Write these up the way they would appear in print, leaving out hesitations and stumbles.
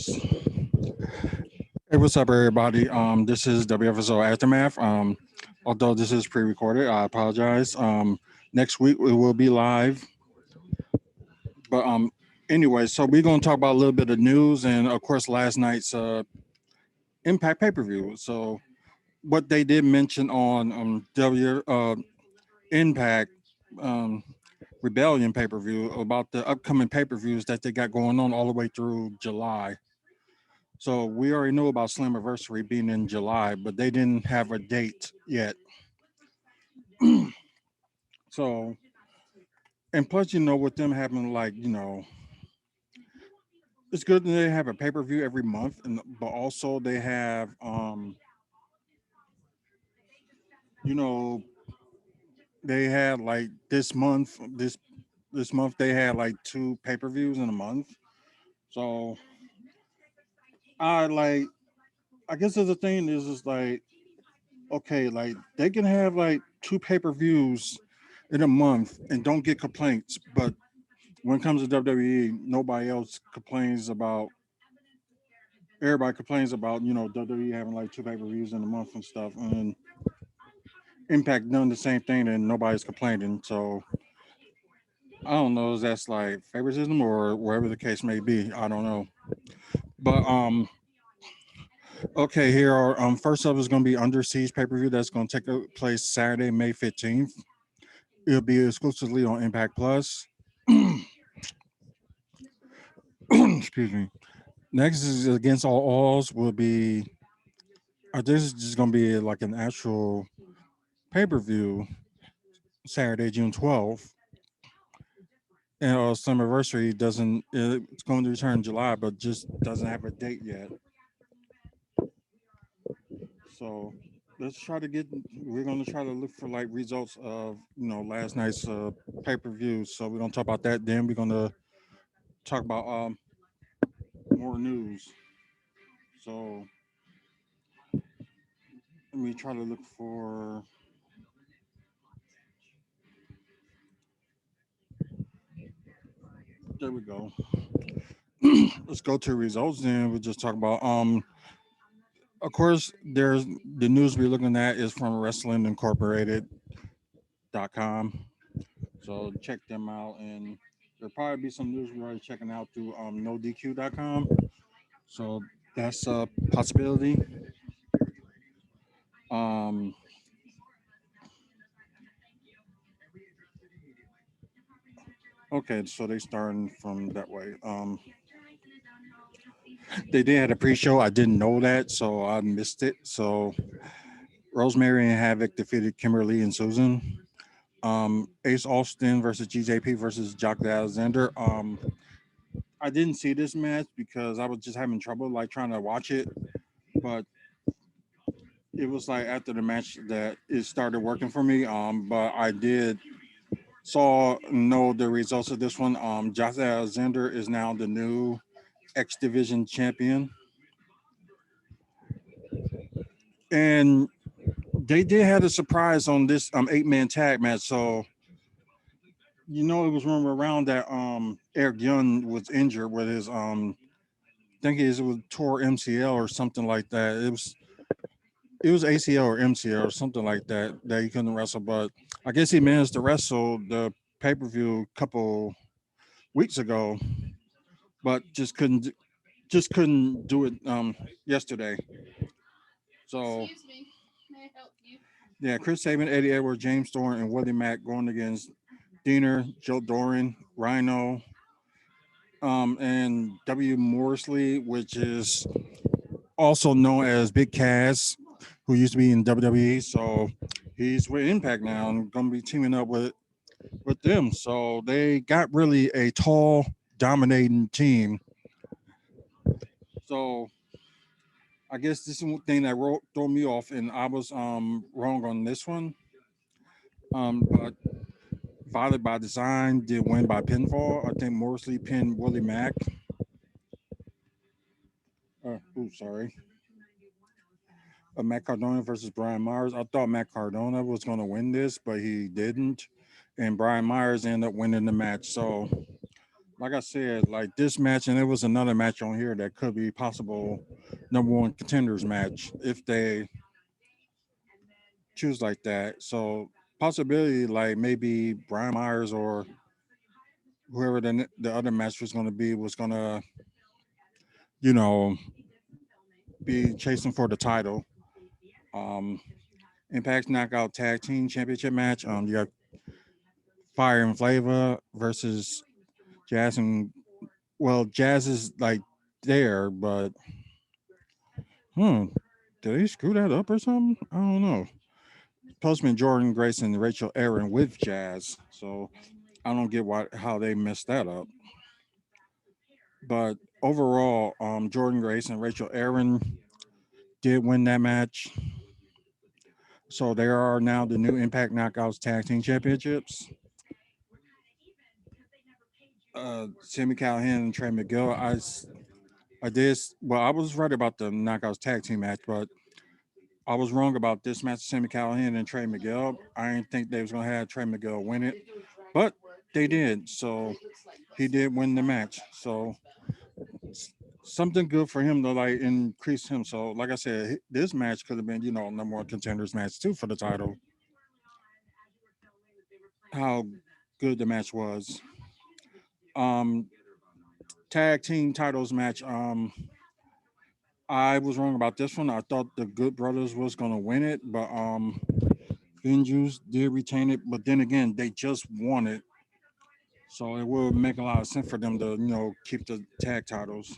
Hey, what's up, everybody? This is WFSO Aftermath. Although this is pre-recorded, I apologize. Next week we will be live, but anyway, so we're gonna talk about a little bit of news and, of course, last night's Impact pay-per-view. So, what they did mention on W Impact um, Rebellion pay-per-view about the upcoming pay-per-views that they got going on all the way through July. So we already know about Slammiversary being in July, but they didn't have a date yet. So, and plus, with them having like, it's good that they have a pay per view every month, and but also they have, you know, they had like this month they had like two pay per views in a month. So I like, I guess the thing is like, okay, like they can have like two pay per views in a month and don't get complaints, but when it comes to WWE, nobody else complains about. Everybody complains about WWE having like two pay per views in a month and stuff, and Impact doing the same thing, and nobody's complaining. So I don't know if that's like favoritism or whatever the case may be. I don't know, but okay, here are first up is going to be Under Siege pay per view that's going to take place Saturday, May 15th. It'll be exclusively on Impact Plus. Excuse me. Next is Against All Odds will be. This is just gonna be like an actual pay per view Saturday, June 12th. And Summerversary doesn't. It's going to return in July, but just doesn't have a date yet. So let's try to get. We're going to try to look for like results of last night's pay per view. So we're going to talk about that. Then we're going to talk about more news. So let me try to look for. There we go. Let's go to results. Then we'll just talk about of course, there's the news we're looking at is from WrestlingIncorporated.com. So check them out, and there'll probably be some news we're already checking out through NoDQ.com. So that's a possibility. Um, okay, so they starting from that way. They did have a pre-show. I didn't know that, so I missed it. So Rosemary and Havoc defeated Kimberly and Susan. Ace Austin versus GJP versus Jock Alexander. I didn't see this match because I was just having trouble like trying to watch it, but it was like after the match that it started working for me. But I did know the results of this one. Josh Alexander is now the new X Division champion, and they did have a surprise on this 8-man tag match. So it was rumor around that Eric Young was injured with his I think it was tore MCL or something like that. It was ACL or MCL or something like that he couldn't wrestle. But I guess he managed to wrestle the pay per view a couple weeks ago, but just couldn't do it yesterday. So yeah, Chris Sabin, Eddie Edwards, James Storm, and Willie Mack going against Diener, Joe Doran, Rhino, and W. Morsley, which is also known as Big Cass, who used to be in WWE. So he's with Impact now and going to be teaming up with them. So they got really a tall, dominating team. So I guess this is one thing that threw me off, and I was wrong on this one. But Violet by Design did win by pinfall. I think Morsley pinned Willie Mack. Sorry. Matt Cardona versus Brian Myers. I thought Matt Cardona was going to win this, but he didn't. And Brian Myers ended up winning the match. So like I said, like this match, and there was another match on here that could be possible number one contenders match if they choose like that. So possibility, like maybe Brian Myers or whoever the other match was going to be was going to, you know, be chasing for the title. Um, Impact Knockout Tag Team Championship match. You got Fire and Flavor versus Jazz and Jazz is like there, but hmm, did they screw that up or something? I don't know. Postman Jordan Grace and Rachel Aaron with Jazz, so I don't get why how they messed that up. But overall, Jordan Grace and Rachel Aaron did win that match, so they are now the new Impact Knockouts Tag Team Championships. Sammy Callahan and Trey McGill. I did well. I was right about the Knockouts Tag Team match, but I was wrong about this match. Sammy Callahan and Trey McGill. I didn't think they was gonna have Trey McGill win it, but they did. So he did win the match. So something good for him to like increase him. So like I said, this match could have been number one contenders match too for the title. How good the match was. Um, Tag team titles match. I was wrong about this one. I thought the Good Brothers was gonna win it, but Juice did retain it. But then again, they just won it, so it would make a lot of sense for them to keep the tag titles.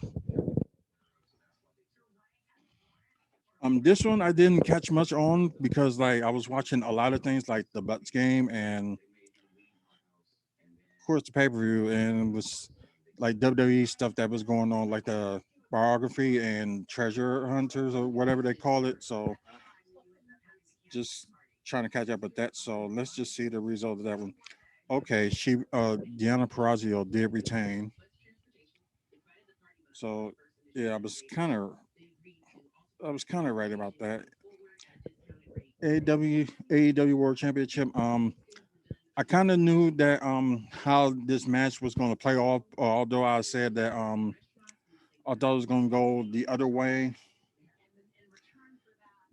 This one I didn't catch much on because like I was watching a lot of things like the Bucks game and of course the pay per view, and it was like WWE stuff that was going on, like the biography and treasure hunters or whatever they call it. So just trying to catch up with that. So let's just see the result of that one. Okay, Deanna Perrazzo did retain. So yeah, I was kind of right about that. AEW World Championship. I kind of knew that how this match was going to play off. Although I said that I thought it was going to go the other way.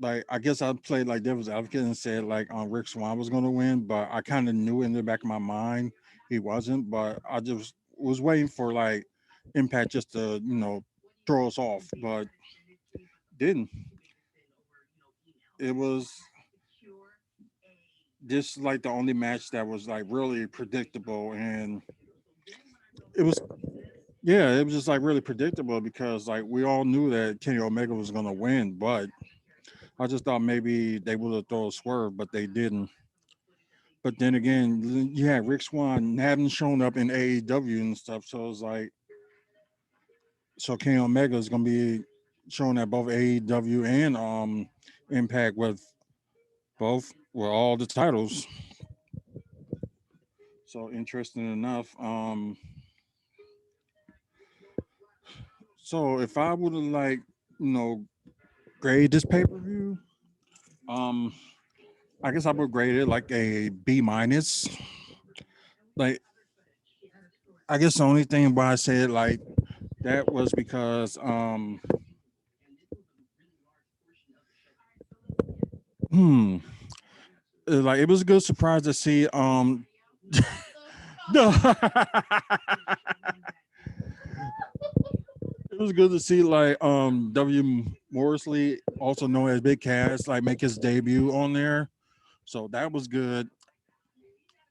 Like I guess I played like devil's advocate and said like Rick Swan was going to win, but I kind of knew in the back of my mind he wasn't. But I just was waiting for like Impact just to throw us off, but didn't. It was just like the only match that was like really predictable, and it was yeah, it was just like really predictable because like we all knew that Kenny Omega was going to win, but I just thought maybe they would have thrown a swerve, but they didn't. But then again, you had Rick Swan hadn't shown up in AEW and stuff, so it was like, so Kenny Omega is gonna be showing at both AEW and Impact with all the titles. So interesting enough. So if I would have like you know grade this pay per view, um, I guess I would grade it like a B minus. Like I guess the only thing why I said like that was because hmm like it was a good surprise to see no it was good to see like W Morrisley, also known as Big Cass, like make his debut on there. So that was good.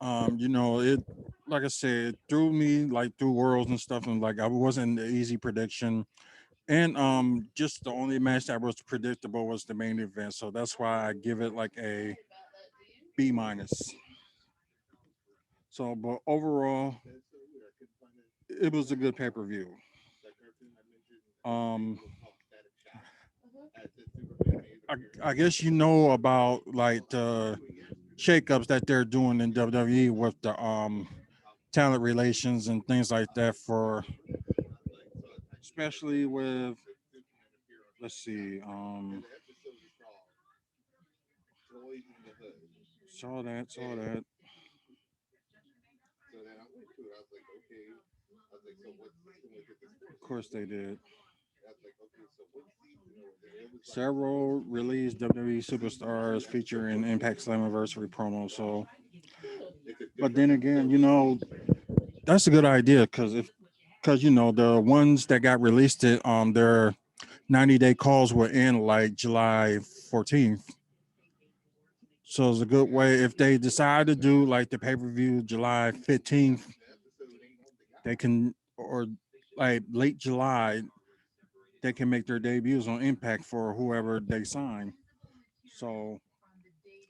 It like I said, it threw me like through worlds and stuff, and like I wasn't an easy prediction. And just the only match that was predictable was the main event. So that's why I give it like a B minus. So but overall it was a good pay per view. Um I guess you know about like the shakeups that they're doing in WWE with the talent relations and things like that for especially with let's see saw that Of course they did. Several released WWE superstars featuring Impact Slammiversary promo. So, but then again, that's a good idea because the ones that got released it their 90-day calls were in like July 14th. So it's a good way if they decide to do like the pay-per-view July 15th, they can, or like late July, they can make their debuts on Impact for whoever they sign. So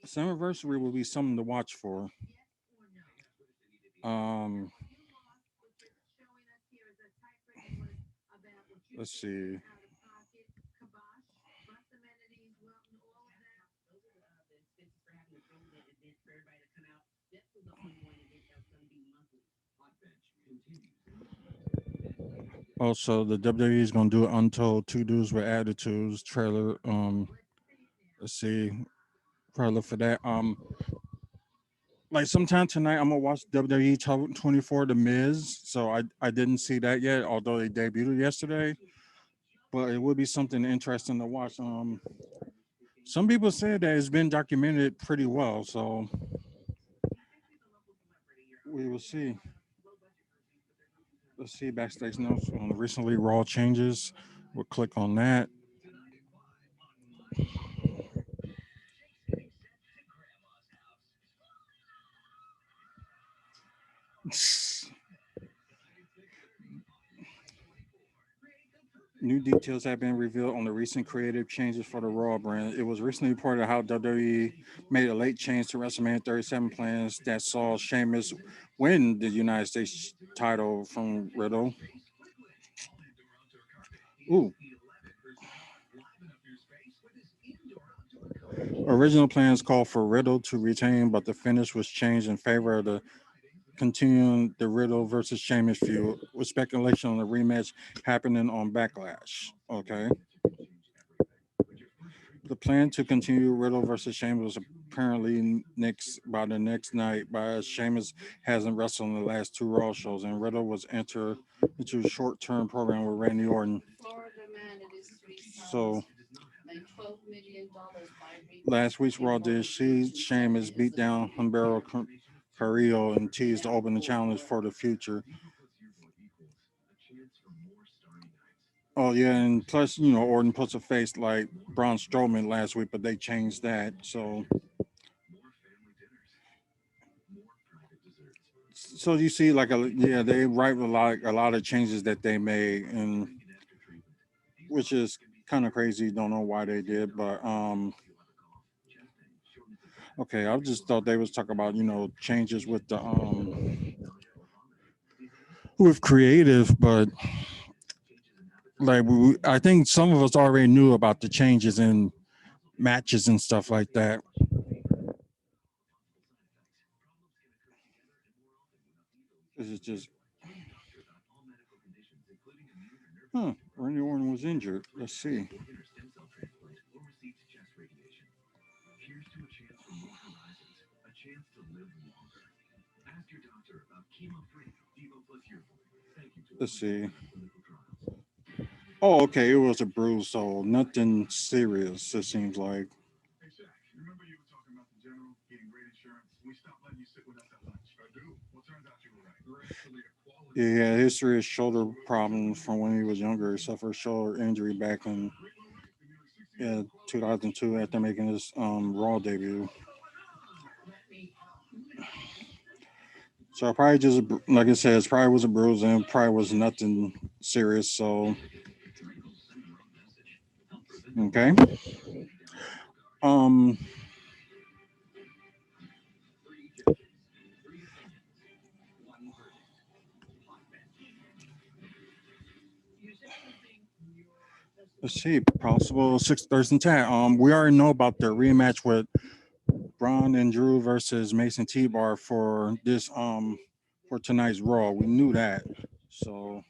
Summerversary will be something to watch for. Um, let's see. Also, the WWE is gonna do an Untold Two Dudes with Attitudes trailer. Let's see. Probably look for that. Like sometime tonight, I'm gonna watch WWE 24 The Miz. So I didn't see that yet, although they debuted yesterday. But it would be something interesting to watch. Some people said that it's been documented pretty well, so we will see. Let's see backstage notes on the recently Raw changes. We'll click on that. New details have been revealed on the recent creative changes for the Raw brand. It was recently reported how WWE made a late change to WrestleMania 37 plans that saw Sheamus win the United States title from Riddle. Ooh. Original plans called for Riddle to retain, but the finish was changed in favor of the continuing the Riddle versus Sheamus feud, with speculation on the rematch happening on Backlash. Okay. The plan to continue Riddle versus Sheamus was apparently next by the next night, but Sheamus hasn't wrestled in the last two Raw shows, and Riddle was entered into a short-term program with Randy Orton. So last week's Raw did she Sheamus beat down Humberto Carrillo and teased to open the challenge for the future. Oh yeah, and plus Orton puts a face like Braun Strowman last week, but they changed that. So you see, like they write a lot of changes that they made, and which is kind of crazy. Don't know why they did, but okay. I just thought they was talking about changes with the with creative, but like I think some of us already knew about the changes in matches and stuff like that. This is just, Randy Orton was injured. Let's see. Let's see. Oh, okay. It was a bruise, so nothing serious. It seems like. Yeah, history of shoulder problems from when he was younger. He suffered shoulder injury back in 2002 after making his Raw debut. So probably just like I said, it probably was a bruise and probably was nothing serious. So okay. Um, let's see, possible six Thursday tag. We already know about the rematch with Braun and Drew versus Mason T-Bar for this for tonight's Raw. We knew that. So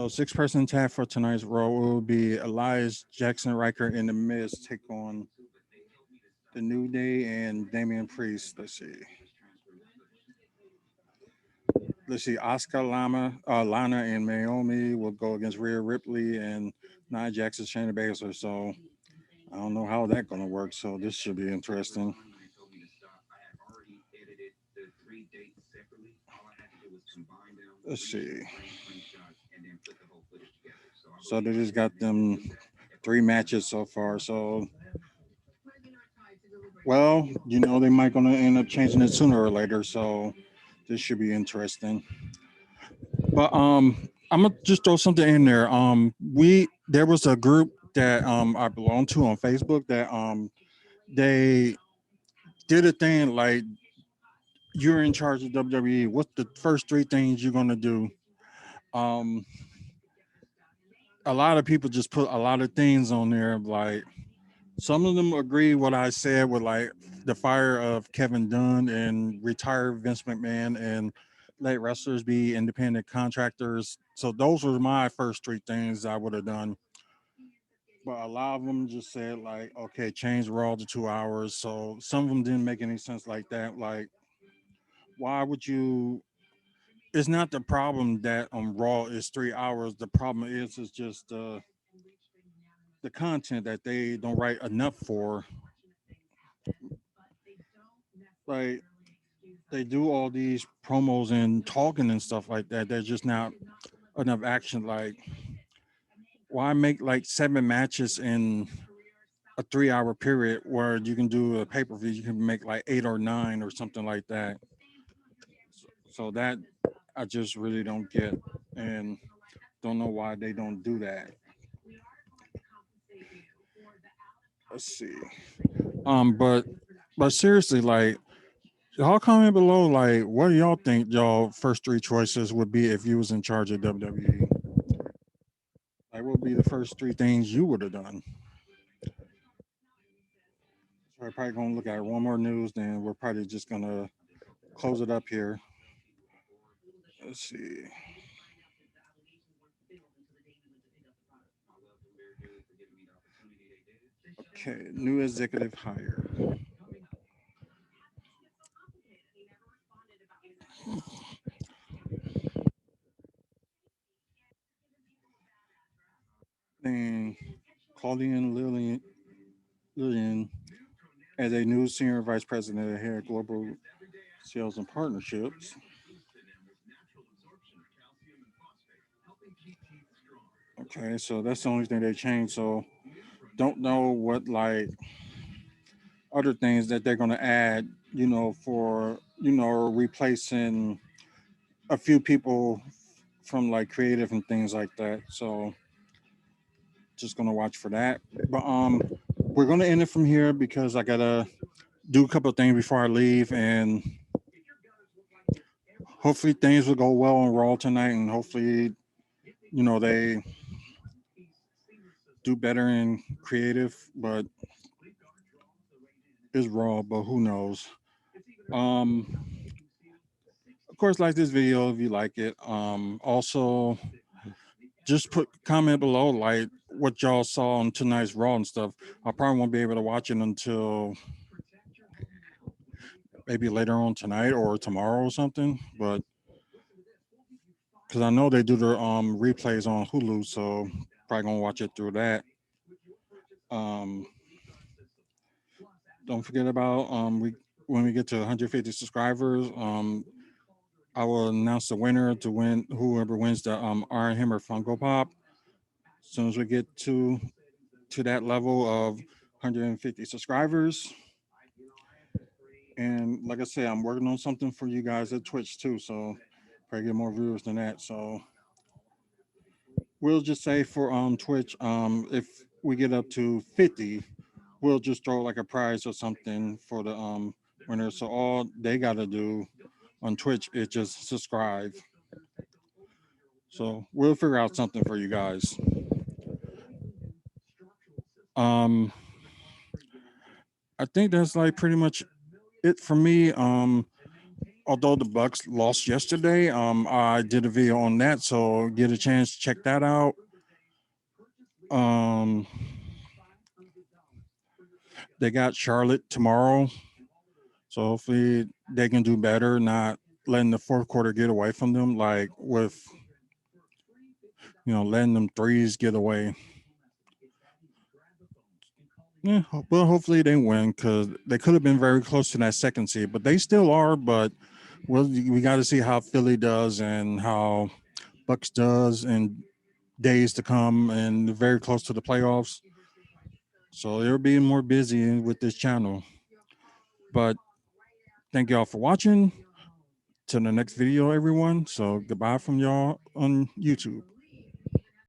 six-person tag for tonight's Raw will be Elias, Jackson Riker, and The Miz take on the New Day and Damian Priest. Let's see. Oscar Lana and Naomi will go against Rhea Ripley and Nia Jackson, Shayna Baszler. So I don't know how that's gonna work. So this should be interesting. Let's see. So they just got them 3 matches so far. So well, they might gonna end up changing it sooner or later. So this should be interesting. But I'm gonna just throw something in there. There was a group that I belong to on Facebook that they did a thing like you're in charge of WWE. What's the first 3 things you're gonna do? Um, a lot of people just put a lot of things on there. Like some of them agree what I said with like the fire of Kevin Dunn and retire Vince McMahon and let wrestlers be independent contractors. So those were my first 3 things I would have done. But a lot of them just said like, okay, change Raw to 2 hours. So some of them didn't make any sense like that. Like, why would you? It's not the problem that Raw is 3 hours. The problem is just the content that they don't write enough for. Like they do all these promos and talking and stuff like that. There's just not enough action. Like, why make like 7 matches in a 3 hour period where you can do a pay per view? You can make like 8 or 9 or something like that. So that I just really don't get, and don't know why they don't do that. Let's see. But seriously, like, y'all comment below. Like, what do y'all think y'all first 3 choices would be if you was in charge of WWE? Like, what would be the first 3 things you would have done? So we're probably gonna look at one more news, then we're probably just gonna close it up here. Let's see. Okay, new executive hire. Then Claudian Lillian as a new senior vice president of head global sales and partnerships. Okay, so that's the only thing they changed. So don't know what like other things that they're gonna add, for replacing a few people from like creative and things like that. So just gonna watch for that. But we're gonna end it from here because I gotta do a couple of things before I leave, and hopefully things will go well on Raw tonight, and hopefully they do better in creative. But it's Raw, but who knows? Um, of course, like this video if you like it. Also, just put comment below like what y'all saw on tonight's Raw and stuff. I probably won't be able to watch it until maybe later on tonight or tomorrow or something. But because I know they do their replays on Hulu, so probably gonna watch it through that. Um, don't forget about we when we get to 150 subscribers, I will announce the winner to win whoever wins the Iron Hammer Funko Pop. As soon as we get to that level of 150 subscribers. And like I said, I'm working on something for you guys at Twitch too, so probably get more viewers than that. So we'll just say for Twitch, if we get up to 50, we'll just throw like a prize or something for the winner. So all they gotta do on Twitch is just subscribe. So we'll figure out something for you guys. Um, I think that's like pretty much it for me. Although the Bucks lost yesterday, I did a video on that, so get a chance to check that out. Um, They got Charlotte tomorrow, so hopefully they can do better, not letting the fourth quarter get away from them, like with letting them threes get away. Yeah, well, hopefully they win because they could have been very close to that second seed, but they still are. But we got to see how Philly does and how Bucks does in days to come, and they're very close to the playoffs. So they're being more busy with this channel. But thank y'all for watching. Till the next video, everyone. So goodbye from y'all on YouTube.